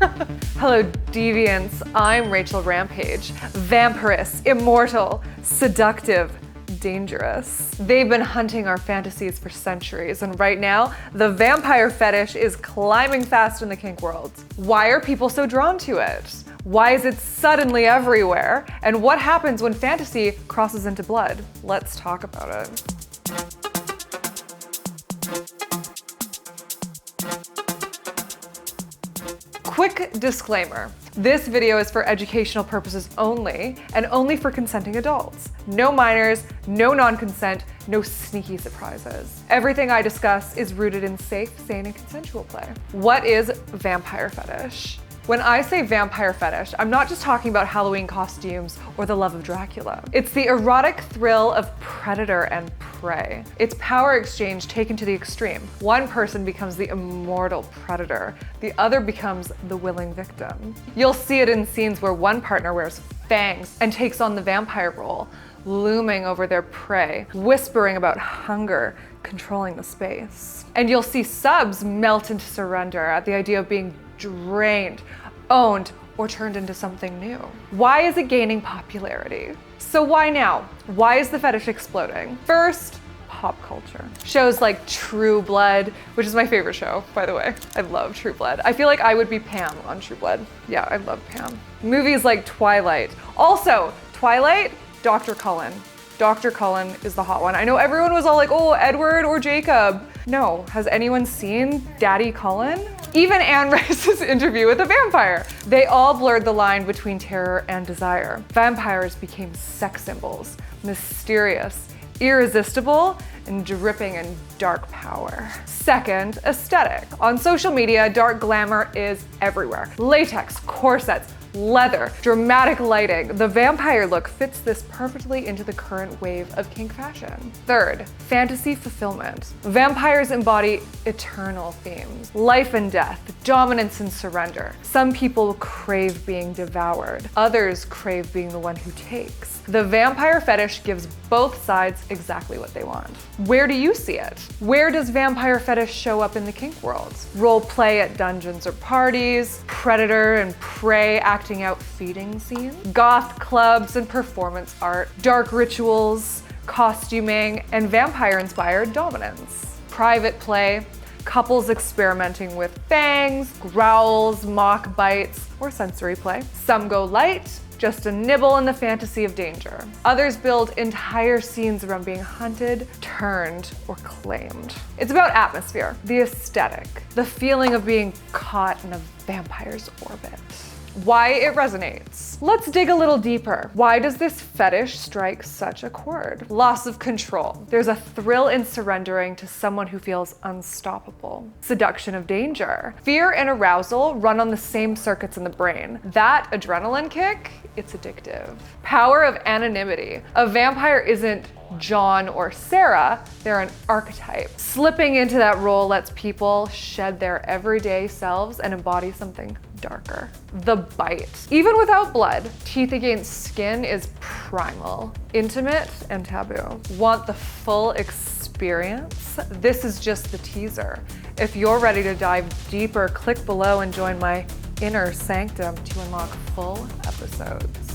Hello, deviants. I'm Rachel Rampage. Vampirous, immortal, seductive, dangerous. They've been hunting our fantasies for centuries, and right now, the vampire fetish is climbing fast in the kink world. Why are people so drawn to it? Why is it suddenly everywhere? And what happens when fantasy crosses into blood? Let's talk about it. Quick disclaimer. This video is for educational purposes only, and only for consenting adults. No minors, no non-consent, no sneaky surprises. Everything I discuss is rooted in safe, sane, and consensual play. What is vampire fetish? When I say vampire fetish, I'm not just talking about Halloween costumes or the love of Dracula. It's the erotic thrill of predator and prey. It's power exchange taken to the extreme. One person becomes the immortal predator, the other becomes the willing victim. You'll see it in scenes where one partner wears fangs and takes on the vampire role, looming over their prey, whispering about hunger, controlling the space. And you'll see subs melt into surrender at the idea of being drained, owned, or turned into something new. Why is it gaining popularity? So why now? Why is the fetish exploding? First, pop culture. Shows like True Blood, which is my favorite show, by the way. I love True Blood. I feel like I would be Pam on True Blood. Yeah, I love Pam. Movies like Twilight. Also, Twilight, Dr. Cullen. Dr. Cullen is the hot one. I know everyone was all like, oh, Edward or Jacob. No, has anyone seen Daddy Cullen? Even Anne Rice's interview with a vampire. They all blurred the line between terror and desire. Vampires became sex symbols, mysterious, irresistible, and dripping in dark power. Second, aesthetic. On social media, dark glamour is everywhere. Latex, corsets, leather, dramatic lighting. The vampire look fits this perfectly into the current wave of kink fashion. Third, fantasy fulfillment. Vampires embody eternal themes. Life and death, dominance and surrender. Some people crave being devoured. Others crave being the one who takes. The vampire fetish gives both sides exactly what they want. Where do you see it? Where does vampire fetish show up in the kink world? Role play at dungeons or parties, predator and prey acting out feeding scenes, goth clubs and performance art, dark rituals, costuming, and vampire-inspired dominance. Private play, couples experimenting with fangs, growls, mock bites, or sensory play. Some go light, just a nibble in the fantasy of danger. Others build entire scenes around being hunted, turned, or claimed. It's about atmosphere, the aesthetic, the feeling of being caught in a vampire's orbit. Why it resonates. Let's dig a little deeper. Why does this fetish strike such a chord? Loss of control. There's a thrill in surrendering to someone who feels unstoppable. Seduction of danger. Fear and arousal run on the same circuits in the brain. That adrenaline kick, it's addictive. Power of anonymity. A vampire isn't John or Sarah, they're an archetype. Slipping into that role lets people shed their everyday selves and embody something darker. The bite. Even without blood, teeth against skin is primal, intimate, and taboo. Want the full experience? This is just the teaser. If you're ready to dive deeper, click below and join my inner sanctum to unlock full episodes.